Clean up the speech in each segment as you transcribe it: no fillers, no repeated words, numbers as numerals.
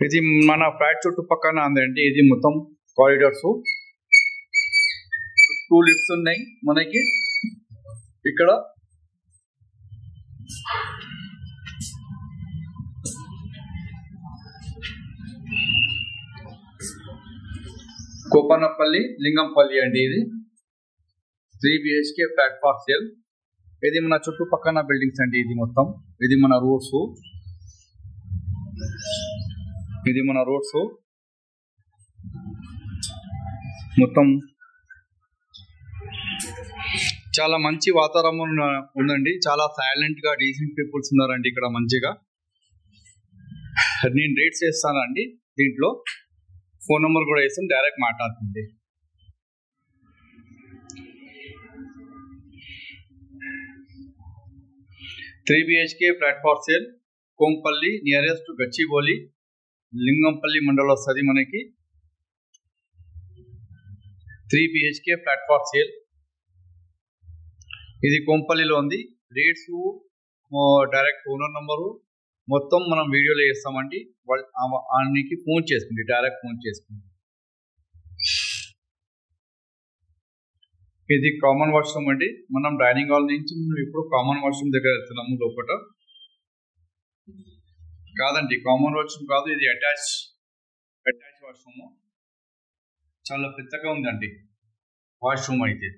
ఇది మన ఫ్లాట్ చుట్టుపక్కన ఉందండి. ఇది మొత్తం కారిడార్స్, 2 లిఫ్ట్స్ ఉన్నాయి మనకి ఇక్కడ. కోపన్నపల్లి, లింగంపల్లి అండి. ఇది 3 BHK ఫ్లాట్ ఫార్ సేల్. ఇది మన చుట్టుపక్కన బిల్డింగ్స్ అండి. ఇది మొత్తం ఇది మన రోడ్స్, మొత్తం చాలా మంచి వాతావరణం ఉందండి. చాలా సైలెంట్ గా డీసెంట్ పీపుల్స్ ఉన్నారండి ఇక్కడ మంచిగా. నేను రేట్స్ వేస్తానండి, దీంట్లో ఫోన్ నెంబర్ కూడా వేస్తాం, డైరెక్ట్ మాట్లాడుతుంది. Three BHK flat for sale, Kompally, nearest to Gachibowli, Lingampally మండలం వస్తుంది మనకి. 3 BHK ఫ్లాట్ ఫార్ సేల్. ఇది కోంపల్లిలో ఉంది. రేట్స్, డైరెక్ట్ ఓనర్ నంబరు మొత్తం మనం వీడియోలో చేస్తామండి. వాళ్ళకి ఫోన్ చేసుకుంది, డైరెక్ట్ ఫోన్ చేసుకుంది. ఇది కామన్ వాష్రూమ్ అండి. మనం డైనింగ్ హాల్ నుంచి ఇప్పుడు కామన్ వాష్రూమ్ దగ్గర వెళ్తున్నాము. లోపల కాదండి, కామన్ వాష్రూమ్ కాదు, ఇది అటాచ్ వాష్రూమ్. చాలా పెద్దగా ఉందండి వాష్రూమ్ అయితే.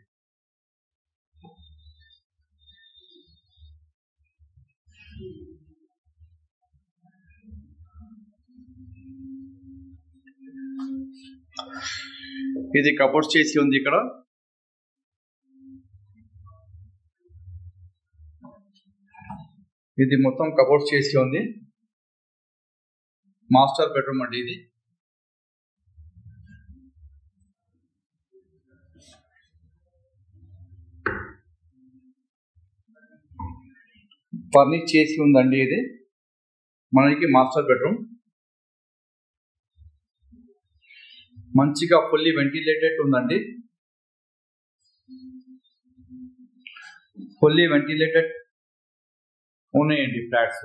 ఇది కబోర్డ్స్ చేసి ఉంది ఇక్కడ. ఇది మొత్తం కబోర్డ్స్ చేసి ఉంది. మాస్టర్ బెడ్రూమ్ అండి ఇది. ఫర్నిచ్ చేసి ఉందండి. ఇది మనకి మాస్టర్ బెడ్రూమ్. మంచిగా ఫుల్లీ వెంటిలేటెడ్ ఉందండి. ఫుల్లీ వెంటిలేటెడ్ ఉన్నాయండి ఫ్లాట్స్.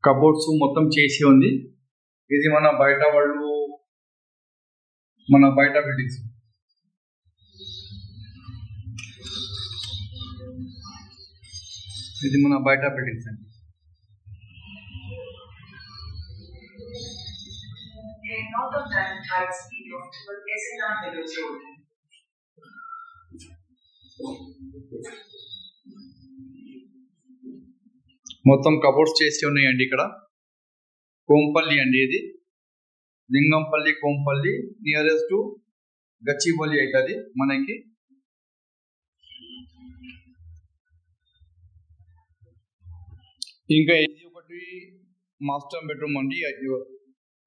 కబోర్డ్స్ మొత్తం చేసి ఉంది. ఇది మన బయట బిల్డింగ్స్. ఇది మన బయట బిల్డింగ్స్ అండి. మొత్తం కబోర్డ్స్ చేసి ఉన్నాయండి ఇక్కడ. కోంపల్లి అండి ఇది. లింగంపల్లి, కోంపల్లి, నియరెస్ట్ టు గచ్చిబౌలి అవుతుంది మనకి. ఇంకా ఇది ఒకటి మాస్టర్ బెడ్రూమ్ అండి.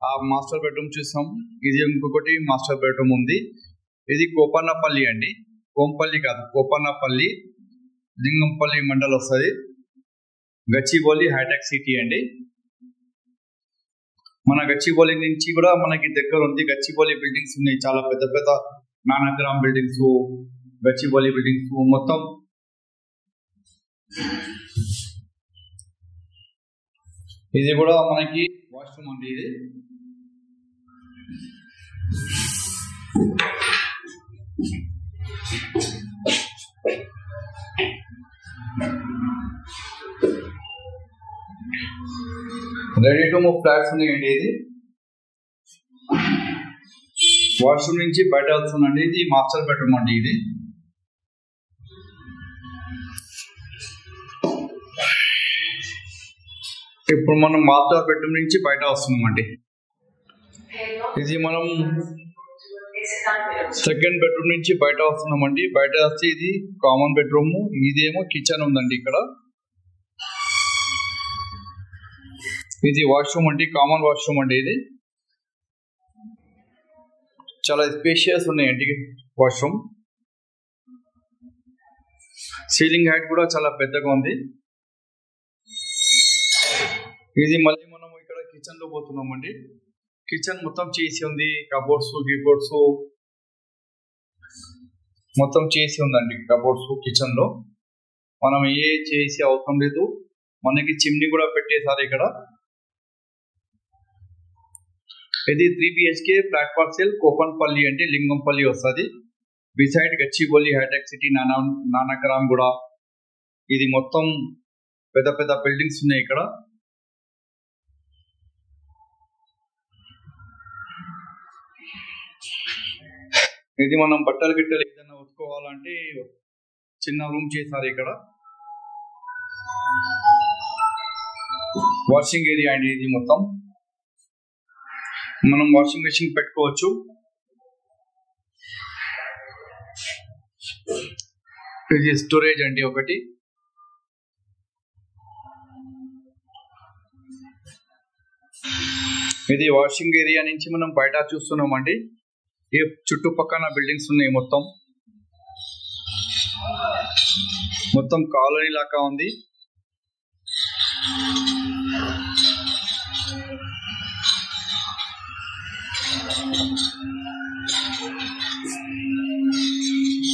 ఆ మాస్టర్ బెడ్రూమ్ చూసాం. ఇది ఇంకొకటి మాస్టర్ బెడ్రూమ్ ఉంది. ఇది కోపన్నపల్లి అండి, కోంపల్లి కాదు, కోపన్నపల్లి, లింగంపల్లి మండలం వస్తుంది. గచ్చిబౌలి హైటెక్ సిటీ అండి. మన గచ్చిబౌలి నుంచి కూడా మనకి దగ్గర ఉంది. గచ్చిబౌలి బిల్డింగ్స్ ఉన్నాయి, చాలా పెద్ద పెద్ద నానగ్రామ్ బిల్డింగ్స్, గచ్చిబౌలి బిల్డింగ్స్ మొత్తం. ఇది కూడా మనకి వాష్రూమ్ అండి. ఇది రెడీ టు మూవ్ ఫ్లాట్స్ ఉన్నాయండి. ఇది వాష్రూమ్ నుంచి బయట వస్తుందండి. ఇది మాస్టర్ బెడ్రూమ్ అండి. ఇది ఇప్పుడు మనం మాస్టర్ బెడ్రూమ్ నుంచి బయట వస్తున్నామండి. ఇది మనం సెకండ్ బెడ్రూమ్ నుంచి బయట వస్తున్నామండి. బయట వస్తే ఇది కామన్ బెడ్రూమ్, ఇదేమో కిచెన్ ఉందండి ఇక్కడ. ఇది వాష్రూమ్ అండి, కామన్ వాష్రూమ్ అండి. ఇది చాలా స్పేషియస్ ఉన్నాయండి వాష్రూమ్. సీలింగ్ హైట్ కూడా చాలా పెద్దగా ఉంది. ఇది మళ్ళీ మనం ఇక్కడ కిచెన్ లో పోతున్నామండి. కిచెన్ మొత్తం చేసి ఉంది. కబోర్డ్స్, గిబోర్డ్స్ మొత్తం చేసి ఉందండి. కబోర్డ్స్ కిచెన్ లో మనం ఏ చేసే అవసరం లేదు. మనకి చిమ్నీ కూడా పెట్టేశారు ఇక్కడ. ఇది 3 BHK ఫ్లాట్ పార్సెల్ కోపన్పల్లి అంటే లింగంపల్లి వస్తుంది. Beside Gachibowli, hitec city, Nanakram కూడా. ఇది మొత్తం పెద్ద పెద్ద బిల్డింగ్స్ ఉన్నాయి ఇక్కడ. ఇది మనం బట్టలు గిట్టలు ఏదైనా ఉతుకోవాలంటే చిన్న రూమ్ చేశారు ఇక్కడ. వాషింగ్ ఏరియా అండి ఇది మొత్తం. మనం వాషింగ్ మెషిన్ పెట్టుకోవచ్చు. ఇది స్టోరేజ్ అండి ఒకటి. ఇది వాషింగ్ ఏరియా నుంచి మనం బయట చూస్తున్నామండి. ఈ చుట్టుపక్కల బిల్డింగ్స్ ఉన్నాయి మొత్తం కాలనీ లాగా ఉంది.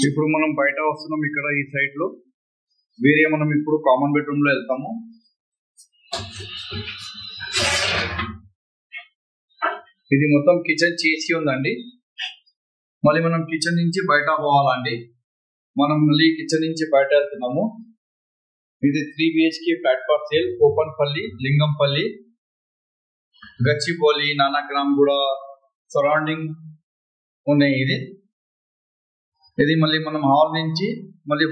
ఇప్పుడు మనం బయట వస్తున్నాం ఇక్కడ ఈ సైడ్ లో. వేరే మనం ఇప్పుడు కామన్ బెడ్రూమ్ లో వెళ్తాము. ఇది మొత్తం కిచెన్ చేసి ఉందండి. మళ్ళీ మనం కిచెన్ నుంచి బయట పోవాలండి. మనం మళ్ళీ కిచెన్ నుంచి బయట వెళ్తున్నాము. ఇది 3 BHK flat parcel Gopanpally, Lingampally, Gachibowli, Nanakram కూడా సరౌండింగ్ ఉన్నాయి. ఇది మళ్ళీ మనం హాల్ నుంచి మళ్ళీ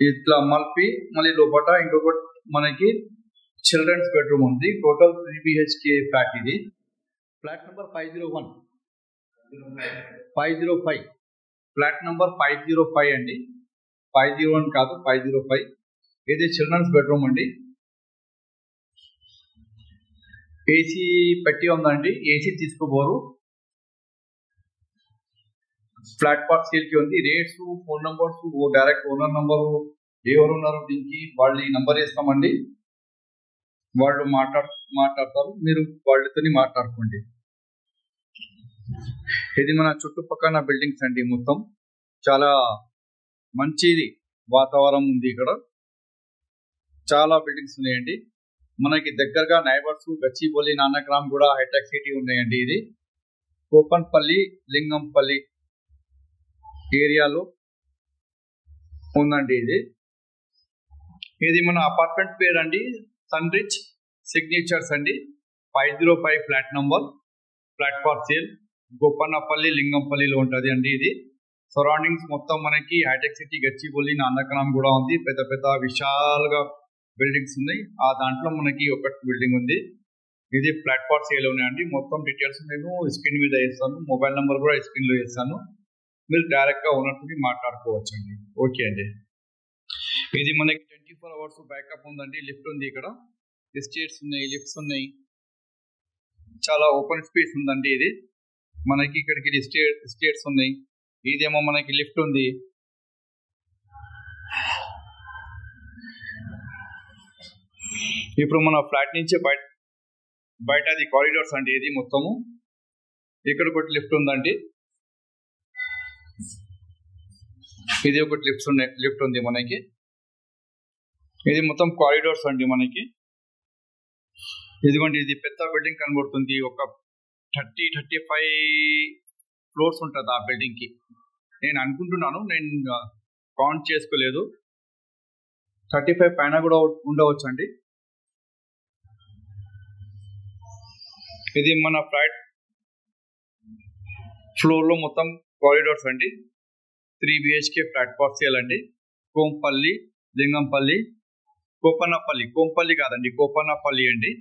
ఇట్లా మలిపి మళ్ళీ లోపల ఇంకొకటి మనకి చిల్డ్రన్స్ బెడ్రూమ్ ఉంది. Total 3 BHK flat. ఇది ఫ్లాట్ నెంబర్ 505 ఫ్లాట్ నెంబర్ 505 అండి. 501 కాదు, 505. ఇది చిల్డ్రన్స్ బెడ్రూమ్ అండి. ఏసీ పెట్టి ఉందండి. ఏసీ తీసుకోబోరు. ఫ్లాట్ పార్సెల్ కి ఉంది. Rates, phone numbers, direct owner number ఎవరు ఉన్నారు దీనికి వాళ్ళు ఈ నంబర్ ఇస్తామండి. వాళ్ళు మాట్లాడతారు, మీరు వాళ్ళతో మాట్లాడుకోండి. ఇది మన చుట్టుపక్కల బిల్డింగ్స్ అండి. మొత్తం చాలా మంచిది వాతావరణం ఉంది ఇక్కడ. చాలా బిల్డింగ్స్ ఉన్నాయండి. మనకి దగ్గరగా నైబర్స్ గచ్చిబౌలి, నానక్రామ్ కూడా, హైటెక్ సిటీ ఉన్నాయండి. ఇది కోపన్పల్లి, లింగంపల్లి ఏరియాలో ఉందండి. ఇది మన అపార్ట్మెంట్ పేరు అండి సన్ రిచ్ సిగ్నేచర్స్ అండి. 505 flat number, flat parcel Gopanpally, లింగంపల్లిలో ఉంటుంది అండి. ఇది సరౌండింగ్స్ మొత్తం మనకి హైటెక్ సిటీ, గచ్చిబౌలి, నానక్రామ్ కూడా ఉంది. పెద్ద పెద్ద విశాలంగా బిల్డింగ్స్ ఉన్నాయి. ఆ దాంట్లో మనకి ఒక బిల్డింగ్ ఉంది. ఇది ఫ్లాట్ పార్సెల్ ఉన్నాయండి. మొత్తం డీటెయిల్స్ నేను స్క్రీన్ మీద వేస్తాను. మొబైల్ నెంబర్ కూడా స్క్రీన్ లో వేస్తాను. మీరు డైరెక్ట్ గా ఓనర్తో మాట్లాడుకోవచ్చు అండి. ఓకే అండి. ఇది మనకి 24 hours బ్యాకప్ ఉందండి. లిఫ్ట్ ఉంది ఇక్కడ. స్టేర్స్ ఉన్నాయి, లిఫ్ట్స్ ఉన్నాయి. చాలా ఓపెన్ స్పేస్ ఉందండి. ఇది మనకి ఇక్కడికి స్టేర్స్ ఉన్నాయి. ఇదేమో మనకి లిఫ్ట్ ఉంది. ఇప్పుడు మన ఫ్లాట్ నుంచి బయట అది కారిడార్స్ అండి. ఇది మొత్తము ఇక్కడ ఒకటి లిఫ్ట్ ఉందండి. ఇది ఒకటి లిఫ్ట్ ఉంది మనకి. ఇది మొత్తం కారిడార్స్ అండి మనకి. ఇదిగోండి, ఇది పెద్ద బిల్డింగ్ కనబడుతుంది. ఒక 30-35 ఫ్లోర్స్ ఉంటుంది ఆ బిల్డింగ్ కి. నేను అనుకుంటున్నాను, నేను కౌంట్ చేసుకోలేదు. 35 పైన కూడా ఉండవచ్చు అండి. ఇది మన ఫ్లాట్ ఫ్లోర్ లో మొత్తం కారిడార్స్ అండి. 3 BHK ఫ్లాట్ పార్సెల్ అండి. కోంపల్లి, లింగంపల్లి, కోపన్నపల్లి. కోంపల్లి కాదండి, కోపన్నపల్లి అండి.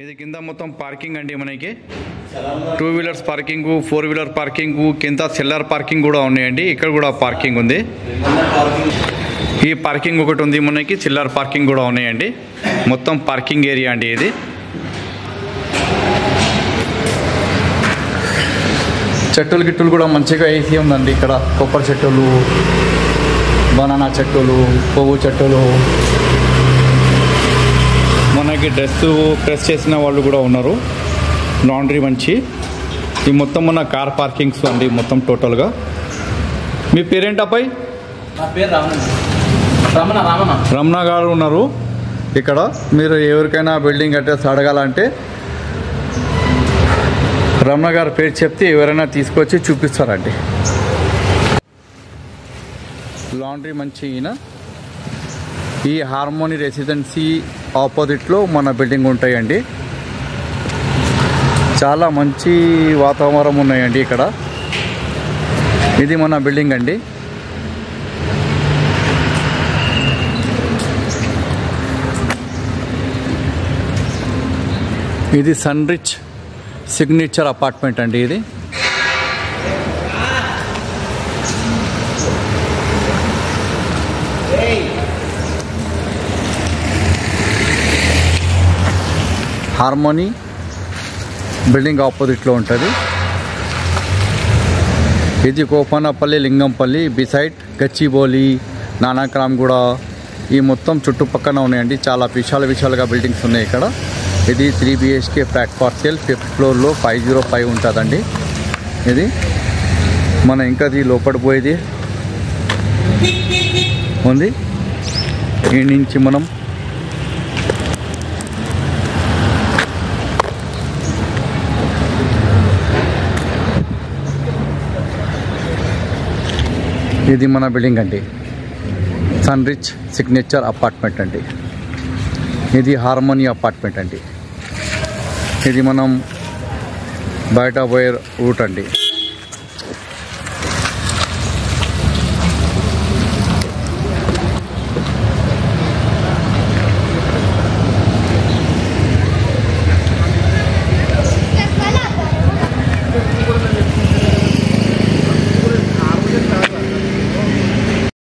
ఇది కింద మొత్తం పార్కింగ్ అండి మనకి. 2 వీలర్స్ పార్కింగ్, 4 వీలర్ పార్కింగ్, కింద సెల్లర్ పార్కింగ్ కూడా ఉన్నాయండి. ఇక్కడ కూడా పార్కింగ్ ఉంది. ఈ పార్కింగ్ ఒకటి ఉంది మనకి, చిల్లర్ పార్కింగ్ కూడా ఉన్నాయండి. మొత్తం పార్కింగ్ ఏరియా అండి ఇది. చెట్టులు గిట్టులు కూడా మంచిగా వేసి ఉందండి. ఇక్కడ కొబ్బరి చెట్టులు, బనానా చెట్టులు, పువ్వు చెట్టులు, మనకి ప్రెస్ చేసిన వాళ్ళు కూడా ఉన్నారు. లాండ్రీ మంచి. ఈ మొత్తం మన కార్ పార్కింగ్స్ అండి మొత్తం టోటల్గా. మీ పేరేంటి అబ్బాయి? నా పేరు రమణ గారు ఉన్నారు ఇక్కడ. మీరు ఎవరికైనా బిల్డింగ్ అడ్రస్ అడగాలంటే రమణ గారి పేరు చెప్తే ఎవరైనా తీసుకొచ్చి చూపిస్తారండి. లాండ్రీ మంచి ఈయన. ఈ హార్మోనీ రెసిడెన్సీ ఆపోజిట్లో మన బిల్డింగ్ ఉంటాయండి. చాలా మంచి వాతావరణం ఉన్నాయండి ఇక్కడ. ఇది మన బిల్డింగ్ అండి. ఇది సన్ రిచ్ సిగ్నేచర్ అపార్ట్మెంట్ అండి. ఇది హార్మోనీ బిల్డింగ్ ఆపోజిట్లో ఉంటుంది. ఇది కోపన్నపల్లి, లింగంపల్లి, బిసైడ్ గచ్చిబౌలి, నానాక్రామ్గూడ ఈ మొత్తం చుట్టుపక్కన ఉన్నాయండి. చాలా విశాలుగా బిల్డింగ్స్ ఉన్నాయి ఇక్కడ. ఇది 3 BHK flat for sale. 5th ఫ్లోర్లో 505 ఉంటుందండి. ఇది మన ఇంకా లోపల పోయేది ఉంది. ఈ నుంచి మనం ఇది మన బిల్డింగ్ అండి. సన్ రిచ్ సిగ్నేచర్ అపార్ట్మెంట్ అండి. ఇది హార్మోనీ అపార్ట్మెంట్ అండి. ఇది మనం బయట పోయే రూట్ అండి.